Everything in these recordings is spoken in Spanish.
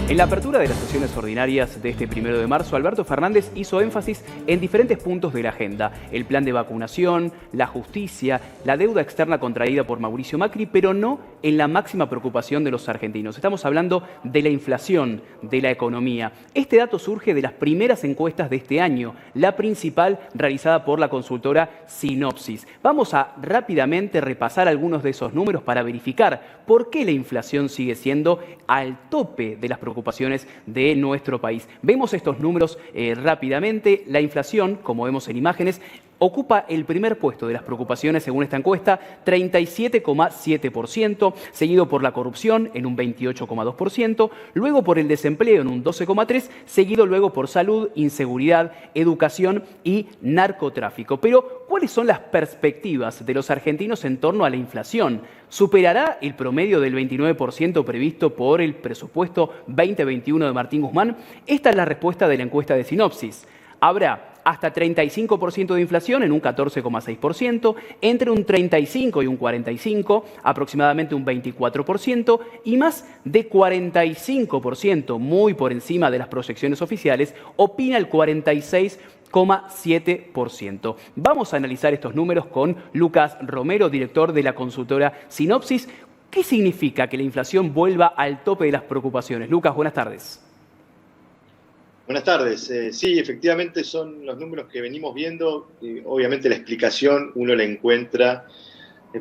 En la apertura de las sesiones ordinarias de este 1 de marzo, Alberto Fernández hizo énfasis en diferentes puntos de la agenda: el plan de vacunación, la justicia, la deuda externa contraída por Mauricio Macri, pero no en la máxima preocupación de los argentinos. Estamos hablando de la inflación, de la economía. Este dato surge de las primeras encuestas de este año, la principal realizada por la consultora Sinopsis. Vamos a rápidamente repasar algunos de esos números para verificar por qué la inflación sigue siendo al tope de las preocupaciones de nuestro país. Vemos estos números rápidamente. La inflación, como vemos en imágenes, ocupa el primer puesto de las preocupaciones según esta encuesta, 37,7%, seguido por la corrupción en un 28,2%, luego por el desempleo en un 12,3%, seguido luego por salud, inseguridad, educación y narcotráfico. Pero, ¿cuáles son las perspectivas de los argentinos en torno a la inflación? ¿Superará el promedio del 29% previsto por el presupuesto 2021 de Martín Guzmán? Esta es la respuesta de la encuesta de Sinopsis. Habrá hasta 35% de inflación en un 14,6%, entre un 35 y un 45, aproximadamente un 24%, y más de 45%, muy por encima de las proyecciones oficiales, opina el 46,7%. Vamos a analizar estos números con Lucas Romero, director de la consultora Sinopsis. ¿Qué significa que la inflación vuelva al tope de las preocupaciones? Lucas, buenas tardes. Buenas tardes. Sí, efectivamente son los números que venimos viendo. Obviamente la explicación uno la encuentra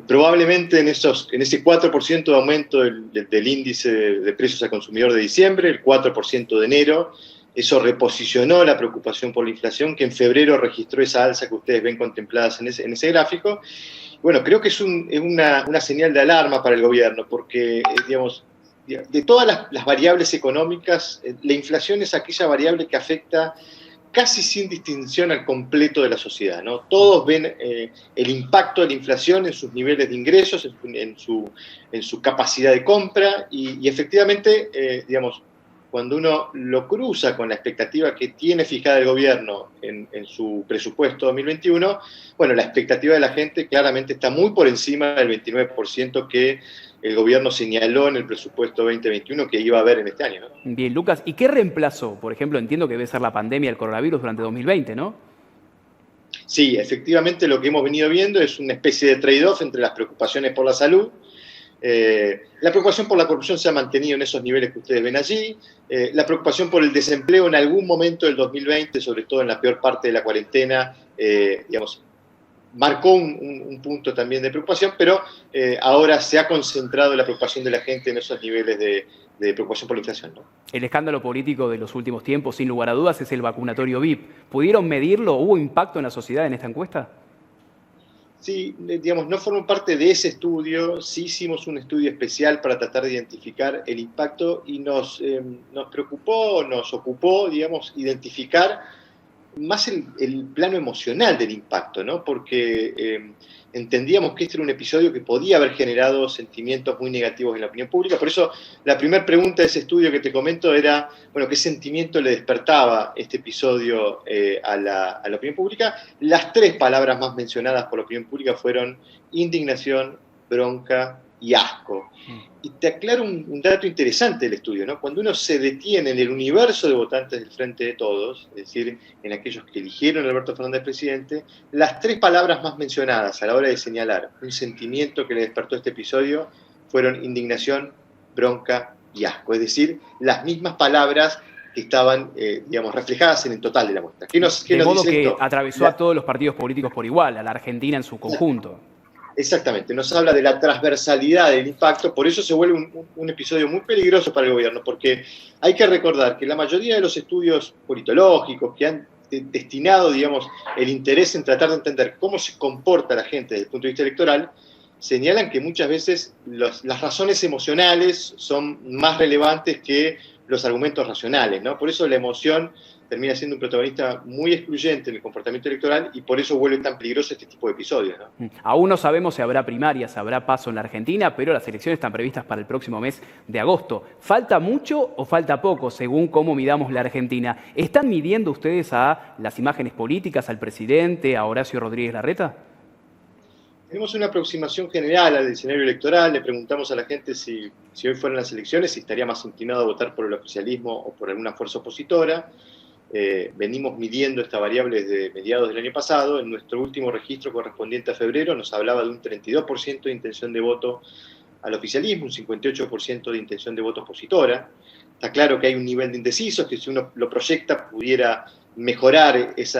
probablemente en ese 4% de aumento del índice de precios al consumidor de diciembre, el 4% de enero. Eso reposicionó la preocupación por la inflación, que en febrero registró esa alza que ustedes ven contempladas en ese gráfico. Bueno, creo que es una señal de alarma para el gobierno, porque, digamos, de todas las variables económicas, la inflación es aquella variable que afecta casi sin distinción al completo de la sociedad, ¿no? Todos ven el impacto de la inflación en sus niveles de ingresos, en su capacidad de compra, y efectivamente, digamos, cuando uno lo cruza con la expectativa que tiene fijada el gobierno en su presupuesto 2021, bueno, la expectativa de la gente claramente está muy por encima del 29% que el gobierno señaló en el presupuesto 2021 que iba a haber en este año, ¿no? Bien, Lucas, ¿y qué reemplazó? Por ejemplo, entiendo que debe ser la pandemia del coronavirus durante 2020, ¿no? Sí, efectivamente lo que hemos venido viendo es una especie de trade-off entre las preocupaciones por la salud. La preocupación por la corrupción se ha mantenido en esos niveles que ustedes ven allí. La preocupación por el desempleo en algún momento del 2020, sobre todo en la peor parte de la cuarentena, digamos, marcó un punto también de preocupación, pero ahora se ha concentrado la preocupación de la gente en esos niveles de preocupación por la inflación, ¿no? El escándalo político de los últimos tiempos, sin lugar a dudas, es el vacunatorio VIP. ¿Pudieron medirlo? ¿Hubo impacto en la sociedad en esta encuesta? Sí, digamos, no formó parte de ese estudio. Sí hicimos un estudio especial para tratar de identificar el impacto y nos preocupó, nos ocupó, digamos, identificar más el plano emocional del impacto, ¿no? Porque entendíamos que este era un episodio que podía haber generado sentimientos muy negativos en la opinión pública. Por eso la primera pregunta de ese estudio que te comento era, bueno, ¿qué sentimiento le despertaba este episodio a la opinión pública? Las tres palabras más mencionadas por la opinión pública fueron indignación, bronca y asco. Y te aclaro un dato interesante del estudio, ¿no? Cuando uno se detiene en el universo de votantes del Frente de Todos, es decir, en aquellos que eligieron a Alberto Fernández presidente, las tres palabras más mencionadas a la hora de señalar un sentimiento que le despertó este episodio fueron indignación, bronca y asco. Es decir, las mismas palabras que estaban, digamos, reflejadas en el total de la muestra. ¿Qué nos De modo dice que esto? atravesó a todos los partidos políticos por igual, a la Argentina en su conjunto. Exactamente, nos habla de la transversalidad del impacto, por eso se vuelve un episodio muy peligroso para el gobierno, porque hay que recordar que la mayoría de los estudios politológicos que han destinado, digamos, el interés en tratar de entender cómo se comporta la gente desde el punto de vista electoral, señalan que muchas veces las razones emocionales son más relevantes que los argumentos racionales, ¿no? Por eso la emoción termina siendo un protagonista muy excluyente en el comportamiento electoral y por eso vuelve tan peligroso este tipo de episodios, ¿no? Aún no sabemos si habrá primarias, habrá paso en la Argentina, pero las elecciones están previstas para el próximo mes de agosto. ¿Falta mucho o falta poco, según cómo midamos la Argentina? ¿Están midiendo ustedes a las imágenes políticas, al presidente, a Horacio Rodríguez Larreta? Tenemos una aproximación general al escenario electoral. Le preguntamos a la gente si hoy fueran las elecciones, si estaría más inclinado a votar por el oficialismo o por alguna fuerza opositora. Venimos midiendo esta variable desde mediados del año pasado. En nuestro último registro correspondiente a febrero nos hablaba de un 32% de intención de voto al oficialismo, un 58% de intención de voto opositora. Está claro que hay un nivel de indecisos que si uno lo proyecta pudiera mejorar ese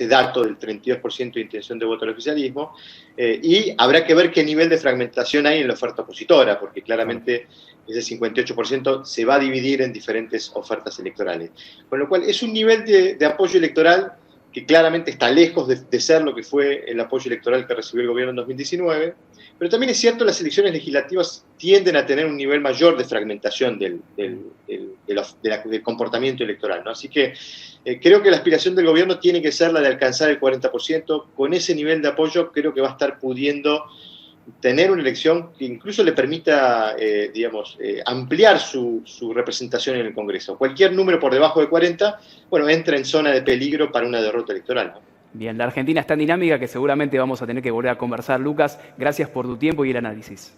dato del 32% de intención de voto al oficialismo, y habrá que ver qué nivel de fragmentación hay en la oferta opositora, porque claramente ese 58% se va a dividir en diferentes ofertas electorales. Con lo cual es un nivel de apoyo electoral que claramente está lejos de ser lo que fue el apoyo electoral que recibió el gobierno en 2019, pero también es cierto que las elecciones legislativas tienden a tener un nivel mayor de fragmentación del comportamiento electoral, ¿no? Así que creo que la aspiración del gobierno tiene que ser la de alcanzar el 40%. Con ese nivel de apoyo creo que va a estar pudiendo tener una elección que incluso le permita, ampliar su representación en el Congreso. Cualquier número por debajo de 40, bueno, entra en zona de peligro para una derrota electoral, ¿no? Bien, la Argentina es tan dinámica que seguramente vamos a tener que volver a conversar. Lucas, gracias por tu tiempo y el análisis.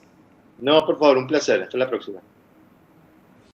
No, por favor, un placer. Hasta la próxima.